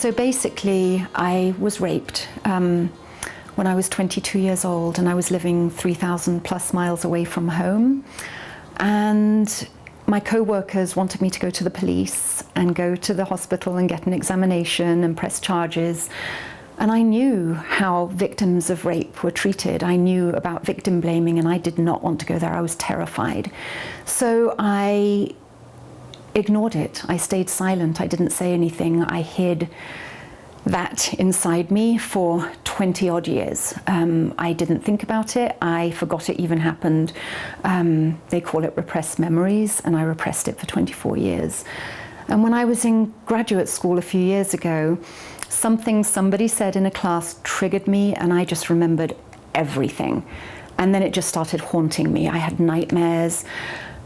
So basically, I was raped when I was 22 years old, and I was living 3,000 plus miles away from home. And my co-workers wanted me to go to the police and go to the hospital and get an examination and press charges. And I knew how victims of rape were treated. I knew about victim blaming, and I did not want to go there. I was terrified. So I ignored it. I stayed silent. I didn't say anything. I hid that inside me for 20 odd years. I didn't think about it. I forgot it even happened. They call it repressed memories, and I repressed it for 24 years. And when I was in graduate school a few years ago, something somebody said in a class triggered me, and I just remembered everything. And then it just started haunting me. I had nightmares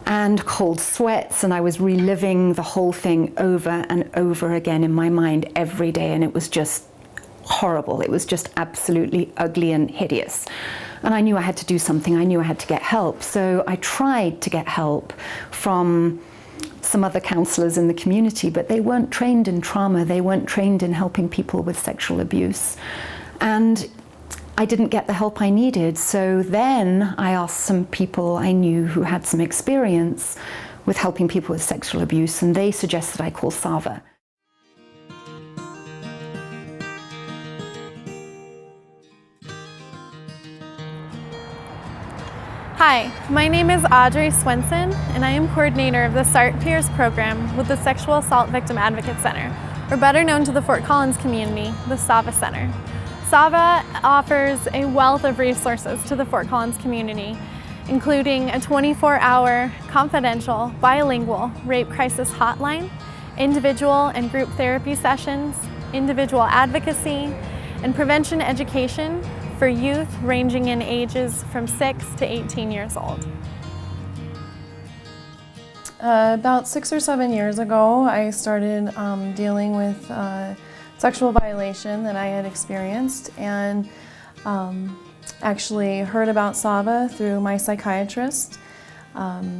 and cold sweats, and I was reliving the whole thing over and over again in my mind every day, and it was just horrible. It was just absolutely ugly and hideous. And I knew I had to do something. I knew I had to get help. So I tried to get help from some other counselors in the community, but they weren't trained in trauma. They weren't trained in helping people with sexual abuse. And I didn't get the help I needed. So then I asked some people I knew who had some experience with helping people with sexual abuse, and they suggested I call SAVA. Hi, my name is Audrey Swenson, and I am coordinator of the SART Peers program with the Sexual Assault Victim Advocate Center, or better known to the Fort Collins community, the SAVA Center. SAVA offers a wealth of resources to the Fort Collins community, including a 24-hour, confidential, bilingual rape crisis hotline, individual and group therapy sessions, individual advocacy, and prevention education for youth ranging in ages from 6 to 18 years old. About 6 or 7 years ago, I started dealing with sexual violation that I had experienced, and actually heard about SAVA through my psychiatrist.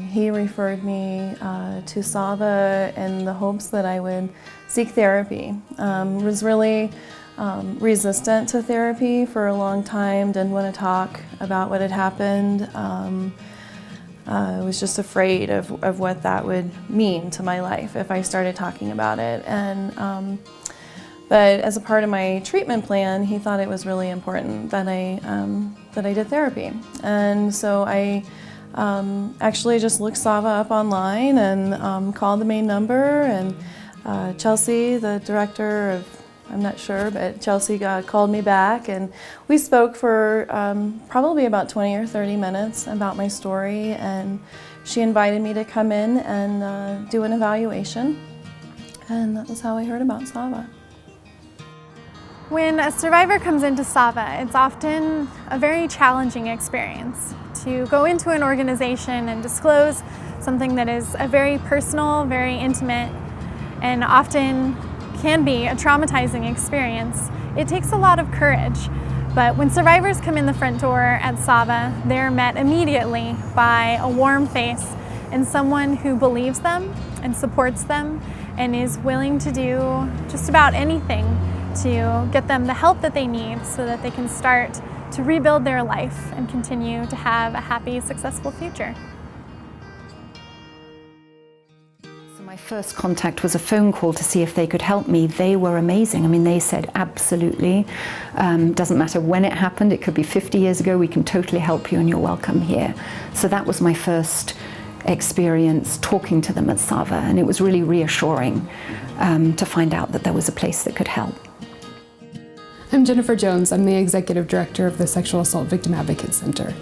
He referred me to SAVA in the hopes that I would seek therapy. Was really resistant to therapy for a long time, didn't want to talk about what had happened. I was just afraid of what that would mean to my life if I started talking about it. But as a part of my treatment plan, he thought it was really important that I did therapy. And so I actually just looked SAVA up online and called the main number, and Chelsea, the director of, I'm not sure, but Chelsea called me back, and we spoke for probably about 20 or 30 minutes about my story, and she invited me to come in and do an evaluation, and that was how I heard about SAVA. When a survivor comes into SAVA, it's often a very challenging experience to go into an organization and disclose something that is a very personal, very intimate, and often can be a traumatizing experience. It takes a lot of courage, but when survivors come in the front door at SAVA, they're met immediately by a warm face and someone who believes them and supports them and is willing to do just about anything to get them the help that they need so that they can start to rebuild their life and continue to have a happy, successful future. So my first contact was a phone call to see if they could help me. They were amazing. I mean, they said, absolutely. Doesn't matter when it happened. It could be 50 years ago. We can totally help you and you're welcome here. So that was my first experience talking to them at SAVA, and it was really reassuring to find out that there was a place that could help. I'm Jennifer Jones. I'm the Executive Director of the Sexual Assault Victim Advocate Center.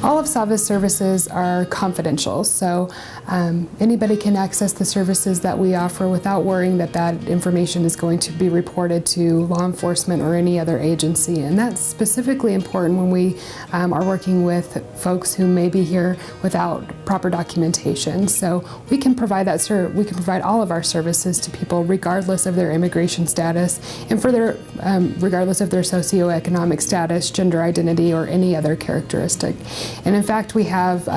All of SAVA's services are confidential, so anybody can access the services that we offer without worrying that that information is going to be reported to law enforcement or any other agency. And that's specifically important when we are working with folks who may be here without proper documentation. So we can provide we can provide all of our services to people regardless of their immigration status and regardless of their socioeconomic status, gender identity, or any other characteristic. And in fact, we have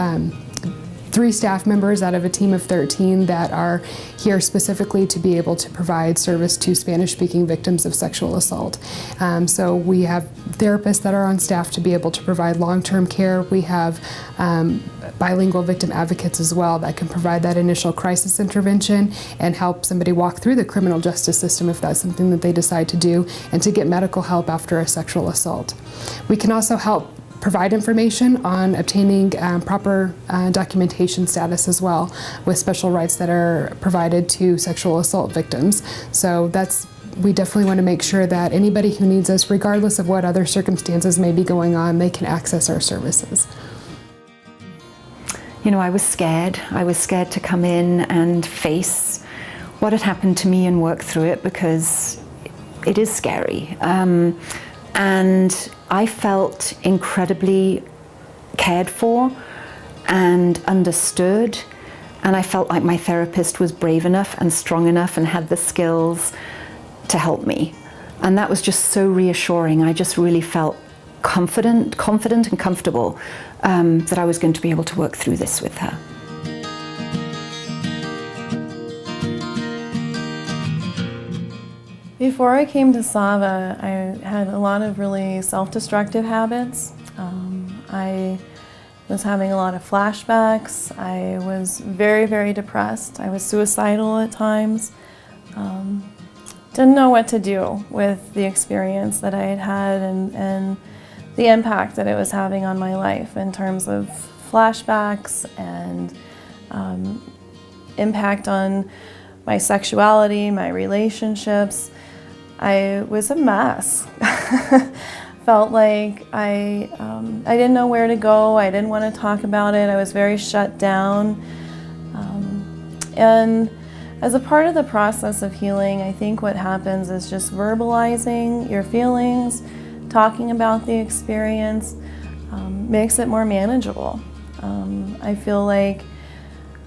3 staff members out of a team of 13 that are here specifically to be able to provide service to Spanish-speaking victims of sexual assault. So we have therapists that are on staff to be able to provide long-term care. We have bilingual victim advocates as well that can provide that initial crisis intervention and help somebody walk through the criminal justice system if that's something that they decide to do, and to get medical help after a sexual assault. We can also help provide information on obtaining proper documentation status as well, with special rights that are provided to sexual assault victims. So we definitely want to make sure that anybody who needs us, regardless of what other circumstances may be going on, they can access our services. You know, I was scared. I was scared to come in and face what had happened to me and work through it, because it is scary. And I felt incredibly cared for and understood, and I felt like my therapist was brave enough and strong enough and had the skills to help me. And that was just so reassuring. I just really felt confident and comfortable that I was going to be able to work through this with her. Before I came to SAVA, I had a lot of really self-destructive habits. I was having a lot of flashbacks. I was very, very depressed. I was suicidal at times. Didn't know what to do with the experience that I had had and the impact that it was having on my life in terms of flashbacks and impact on my sexuality, my relationships. I was a mess. Felt like I didn't know where to go. I didn't want to talk about it. I was very shut down. And as a part of the process of healing, I think what happens is just verbalizing your feelings, talking about the experience, makes it more manageable. I feel like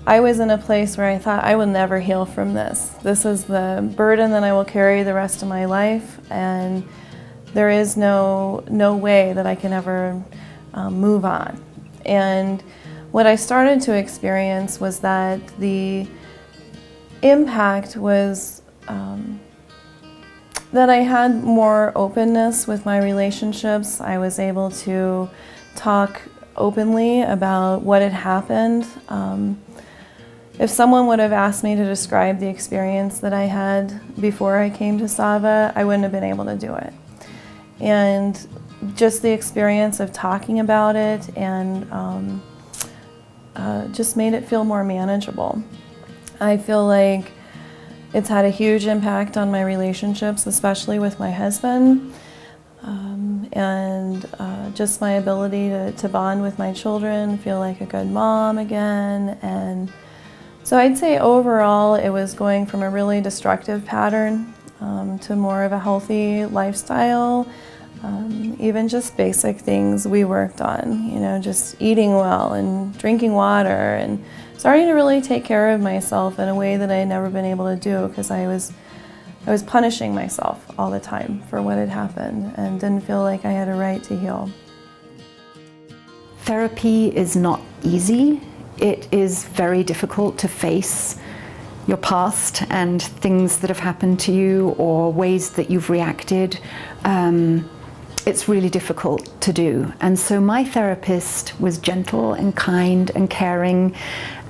I was in a place where I thought I will never heal from this. This is the burden that I will carry the rest of my life, and there is no way that I can ever move on. And what I started to experience was that the impact was that I had more openness with my relationships. I was able to talk openly about what had happened. If someone would have asked me to describe the experience that I had before I came to SAVA, I wouldn't have been able to do it. And just the experience of talking about it and just made it feel more manageable. I feel like it's had a huge impact on my relationships, especially with my husband, and just my ability to bond with my children, feel like a good mom again. And so I'd say overall it was going from a really destructive pattern to more of a healthy lifestyle. Even just basic things we worked on, you know, just eating well and drinking water and starting to really take care of myself in a way that I had never been able to do, because I was punishing myself all the time for what had happened and didn't feel like I had a right to heal. Therapy is not easy. It is very difficult to face your past and things that have happened to you or ways that you've reacted. It's really difficult to do. And so my therapist was gentle and kind and caring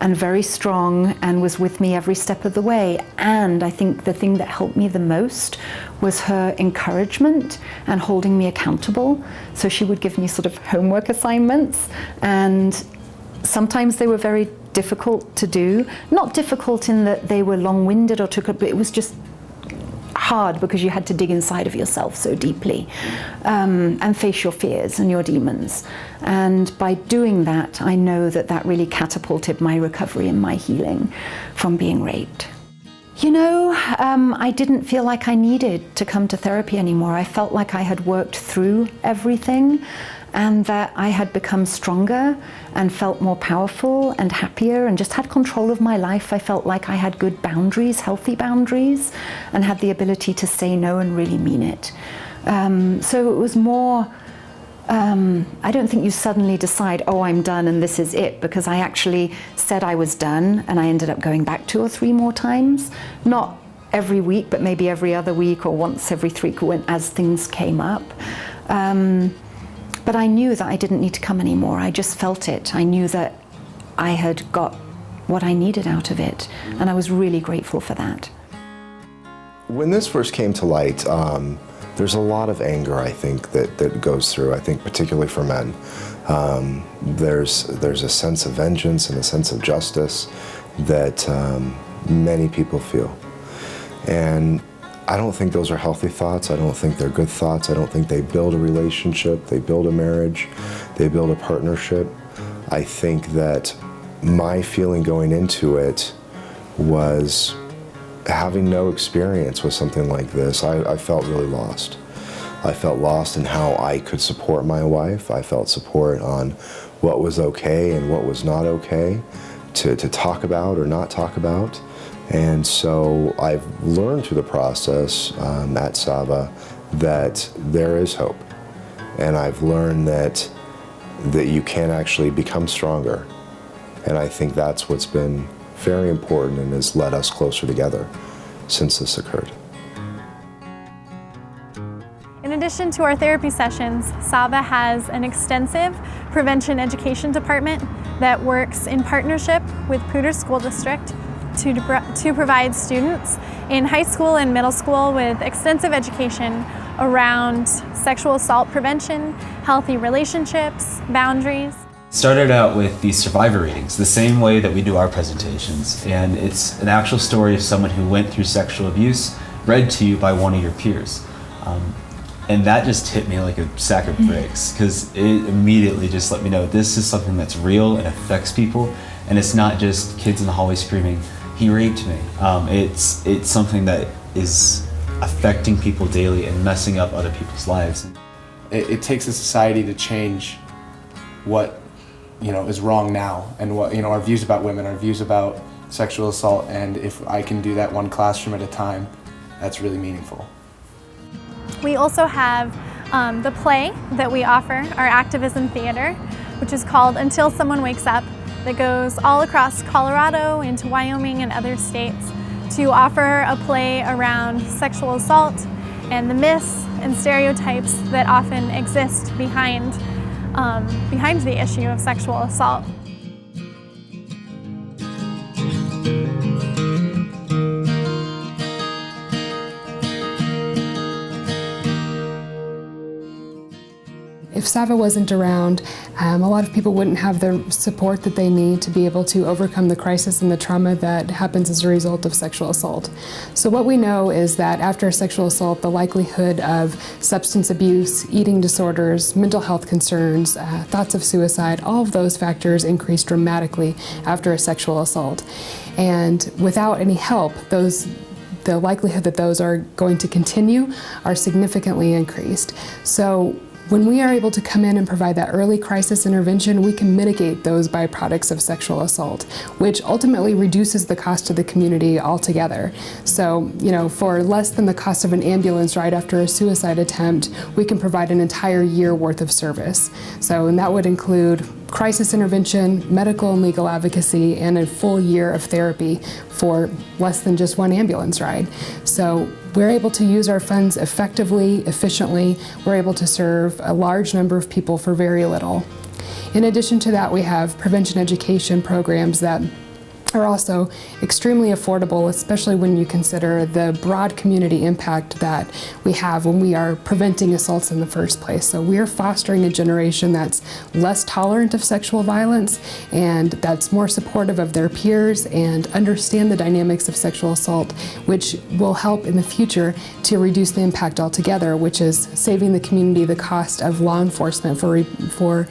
and very strong and was with me every step of the way. And I think the thing that helped me the most was her encouragement and holding me accountable. So she would give me sort of homework assignments, and sometimes they were very difficult to do. Not difficult in that they were long-winded or but it was just hard because you had to dig inside of yourself so deeply and face your fears and your demons. And by doing that, I know that that really catapulted my recovery and my healing from being raped. You know, I didn't feel like I needed to come to therapy anymore. I felt like I had worked through everything and that I had become stronger and felt more powerful and happier and just had control of my life. I felt like I had good boundaries, healthy boundaries, and had the ability to say no and really mean it. So it was more I don't think you suddenly decide, oh, I'm done and this is it, because I actually said I was done and I ended up going back 2 or 3 more times. Not every week, but maybe every other week or once every 3 weeks as things came up. But I knew that I didn't need to come anymore. I just felt it. I knew that I had got what I needed out of it, and I was really grateful for that. When this first came to light, there's a lot of anger, I think, that goes through, I think particularly for men. There's a sense of vengeance and a sense of justice that many people feel. And I don't think those are healthy thoughts. I don't think they're good thoughts. I don't think they build a relationship, they build a marriage, they build a partnership. I think that my feeling going into it was, having no experience with something like this, I felt really lost. I felt lost in how I could support my wife. I felt support on what was okay and what was not okay to talk about or not talk about. And so I've learned through the process at SAVA that there is hope. And I've learned that you can actually become stronger. And I think that's what's been very important and has led us closer together since this occurred. In addition to our therapy sessions, SAVA has an extensive prevention education department that works in partnership with Poudre School District to provide students in high school and middle school with extensive education around sexual assault prevention, healthy relationships, boundaries. Started out with the survivor readings, the same way that we do our presentations, and it's an actual story of someone who went through sexual abuse read to you by one of your peers. And that just hit me like a sack of bricks, because it immediately just let me know this is something that's real and affects people, and it's not just kids in the hallway screaming, "He raped me." It's something that is affecting people daily and messing up other people's lives. It takes a society to change what is wrong now, and what our views about women, our views about sexual assault, and if I can do that one classroom at a time, that's really meaningful. We also have the play that we offer, our activism theater, which is called Until Someone Wakes Up, that goes all across Colorado into Wyoming and other states to offer a play around sexual assault and the myths and stereotypes that often exist behind the issue of sexual assault. If SAVA wasn't around, a lot of people wouldn't have the support that they need to be able to overcome the crisis and the trauma that happens as a result of sexual assault. So what we know is that after a sexual assault, the likelihood of substance abuse, eating disorders, mental health concerns, thoughts of suicide, all of those factors increase dramatically after a sexual assault. And without any help, the likelihood that those are going to continue are significantly increased. So when we are able to come in and provide that early crisis intervention, we can mitigate those byproducts of sexual assault, which ultimately reduces the cost to the community altogether. So, for less than the cost of an ambulance ride after a suicide attempt, we can provide an entire year worth of service. And that would include crisis intervention, medical and legal advocacy, and a full year of therapy for less than just one ambulance ride. So we're able to use our funds effectively, efficiently. We're able to serve a large number of people for very little. In addition to that, we have prevention education programs that are also extremely affordable, especially when you consider the broad community impact that we have when we are preventing assaults in the first place. So we are fostering a generation that's less tolerant of sexual violence and that's more supportive of their peers and understand the dynamics of sexual assault, which will help in the future to reduce the impact altogether, which is saving the community the cost of law enforcement for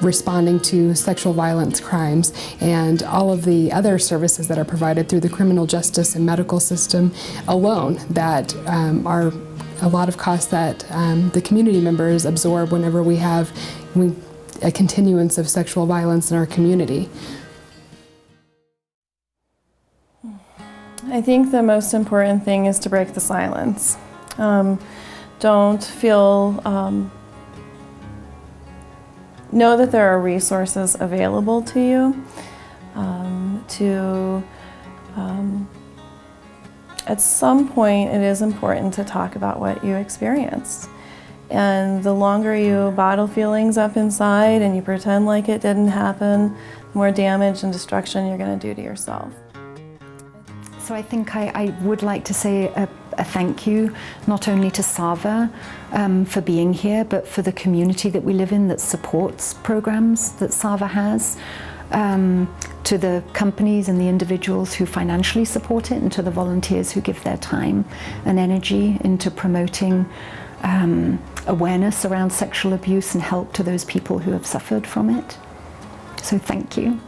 responding to sexual violence crimes and all of the other services that are provided through the criminal justice and medical system alone that are a lot of costs that the community members absorb whenever we have a continuance of sexual violence in our community. I think the most important thing is to break the silence. Don't feel know that there are resources available to you at some point it is important to talk about what you experienced. And the longer you bottle feelings up inside and you pretend like it didn't happen, the more damage and destruction you're going to do to yourself. So I think I would like to say a thank you, not only to SAVA for being here, but for the community that we live in that supports programs that SAVA has, to the companies and the individuals who financially support it, and to the volunteers who give their time and energy into promoting awareness around sexual abuse and help to those people who have suffered from it. So thank you.